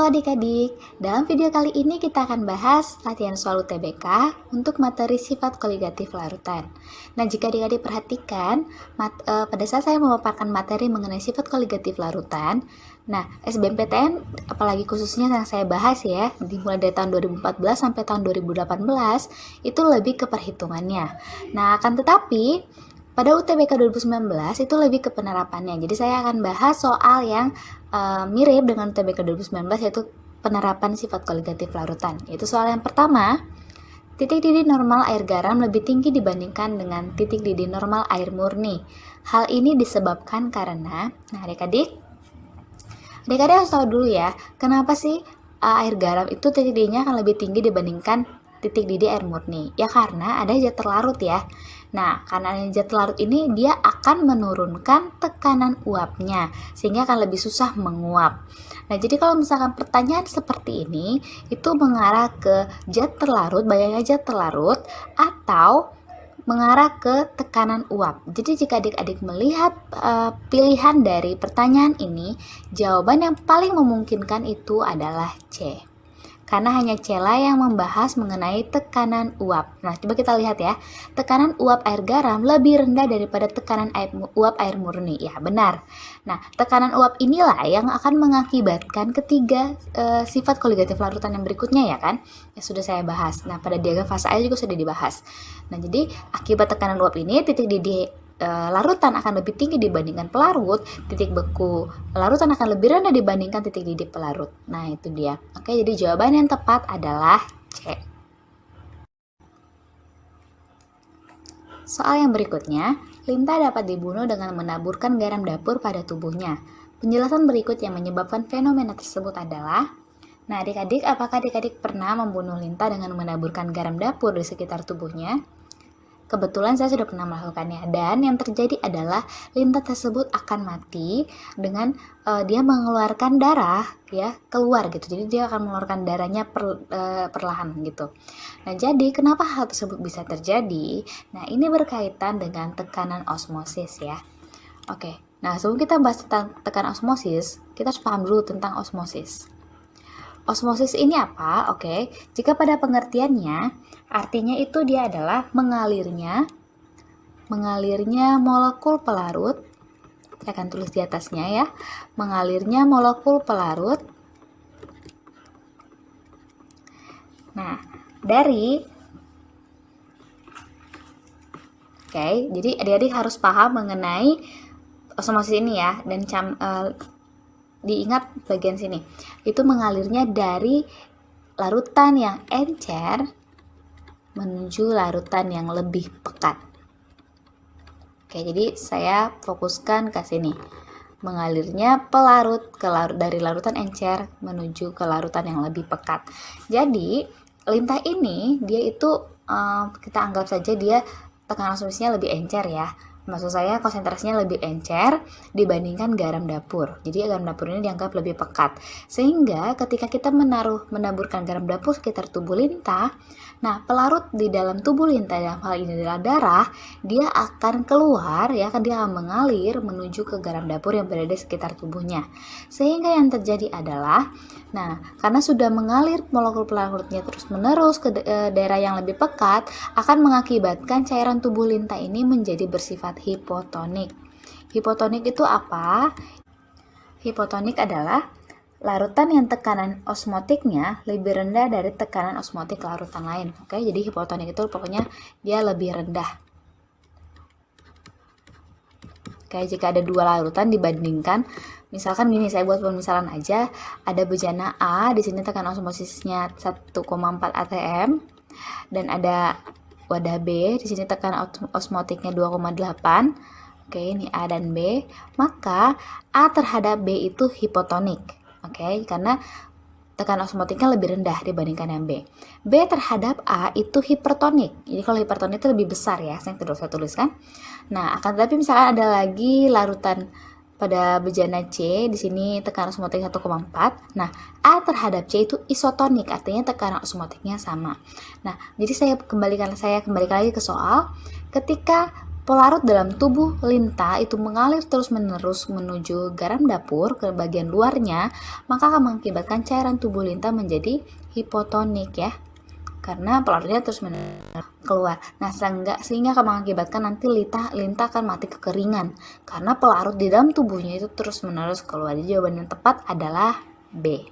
Halo adik-adik, dalam video kali ini kita akan bahas latihan soal UTBK untuk materi sifat koligatif larutan. Nah, jika adik-adik perhatikan, pada saat saya memaparkan materi mengenai sifat koligatif larutan, nah SBMPTN, apalagi khususnya yang saya bahas ya, dimulai dari tahun 2014 sampai tahun 2018, itu lebih ke perhitungannya. Nah, akan tetapi, pada UTBK 2019 itu lebih ke penerapannya. Jadi saya akan bahas soal yang mirip dengan UTBK 2019, yaitu penerapan sifat koligatif larutan. Itu soal yang pertama, titik didih normal air garam lebih tinggi dibandingkan dengan titik didih normal air murni. Hal ini disebabkan karena, nah adik-adik harus tahu dulu ya, kenapa sih air garam itu titik didihnya akan lebih tinggi dibandingkan titik didih air murni? Ya karena ada zat terlarut ya. Nah, karena zat larut ini dia akan menurunkan tekanan uapnya sehingga akan lebih susah menguap. Nah, jadi kalau misalkan pertanyaan seperti ini itu mengarah ke zat terlarut, banyaknya zat terlarut atau mengarah ke tekanan uap. Jadi jika adik-adik melihat pilihan dari pertanyaan ini, jawaban yang paling memungkinkan itu adalah C. Karena hanya C lah yang membahas mengenai tekanan uap. Nah, coba kita lihat ya. Tekanan uap air garam lebih rendah daripada tekanan uap air murni. Ya, benar. Nah, tekanan uap inilah yang akan mengakibatkan ketiga sifat koligatif larutan yang berikutnya ya kan? Ya sudah saya bahas. Nah, pada diagram fase air juga sudah dibahas. Nah, jadi akibat tekanan uap ini titik didih larutan akan lebih tinggi dibandingkan pelarut, titik beku larutan akan lebih rendah dibandingkan titik didih pelarut. Nah, itu dia. Oke, jadi jawaban yang tepat adalah C. Soal yang berikutnya, lintah dapat dibunuh dengan menaburkan garam dapur pada tubuhnya. Penjelasan berikut yang menyebabkan fenomena tersebut adalah, nah adik-adik, apakah adik-adik pernah membunuh lintah dengan menaburkan garam dapur di sekitar tubuhnya? Kebetulan saya sudah pernah melakukannya, dan yang terjadi adalah lintah tersebut akan mati dengan dia mengeluarkan darah ya keluar gitu. Jadi dia akan mengeluarkan darahnya perlahan gitu. Nah, jadi kenapa hal tersebut bisa terjadi? Nah, ini berkaitan dengan tekanan osmosis ya. Oke. Nah, sebelum kita bahas tentang tekanan osmosis, kita harus paham dulu tentang osmosis. Osmosis ini apa? Oke, jika pada pengertiannya, artinya itu dia adalah mengalirnya molekul pelarut. Saya akan tulis di atasnya ya. Mengalirnya molekul pelarut. Nah, jadi adik-adik harus paham mengenai osmosis ini ya, dan diingat bagian sini, itu mengalirnya dari larutan yang encer menuju larutan yang lebih pekat. Oke, jadi saya fokuskan ke sini, mengalirnya pelarut dari larutan encer menuju ke larutan yang lebih pekat. Jadi lintah ini dia itu kita anggap saja dia tekanan osmosisnya lebih encer ya. Maksud saya konsentrasinya lebih encer dibandingkan garam dapur. Jadi garam dapur ini dianggap lebih pekat. Sehingga ketika kita menaburkan garam dapur sekitar tubuh lintah, nah pelarut di dalam tubuh lintah dalam hal ini adalah darah, dia akan keluar ya, dia akan mengalir menuju ke garam dapur yang berada di sekitar tubuhnya. Sehingga yang terjadi adalah, nah karena sudah mengalir molekul pelarutnya terus-menerus ke daerah yang lebih pekat, akan mengakibatkan cairan tubuh lintah ini menjadi bersifat hipotonik. Hipotonik itu apa? Hipotonik adalah larutan yang tekanan osmotiknya lebih rendah dari tekanan osmotik larutan lain. Oke, jadi hipotonik itu pokoknya dia lebih rendah. Oke, jika ada dua larutan dibandingkan, misalkan gini, saya buat pemisalan aja, ada bejana A, di sini tekanan osmosisnya 1,4 atm, dan ada wadah B, di sini tekanan osmotiknya 2,8. Oke, ini A dan B. Maka A terhadap B itu hipotonik. Oke, karena tekanan osmotiknya lebih rendah dibandingkan yang B. B terhadap A itu hipertonik. Jadi kalau hipertonik itu lebih besar ya, saya tuliskan. Nah, akan tetapi misalkan ada lagi larutan pada bejana C, di sini tekanan osmotik 1,4. Nah, A terhadap C itu isotonik, artinya tekanan osmotiknya sama. Nah, jadi saya kembalikan lagi ke soal. Ketika Pelarut dalam tubuh lintah itu mengalir terus-menerus menuju garam dapur ke bagian luarnya, maka akan mengakibatkan cairan tubuh lintah menjadi hipotonik ya. Karena pelarutnya terus-menerus keluar. Nah, sehingga akan mengakibatkan nanti lintah akan mati kekeringan karena pelarut di dalam tubuhnya itu terus-menerus keluar. Jadi jawaban yang tepat adalah B.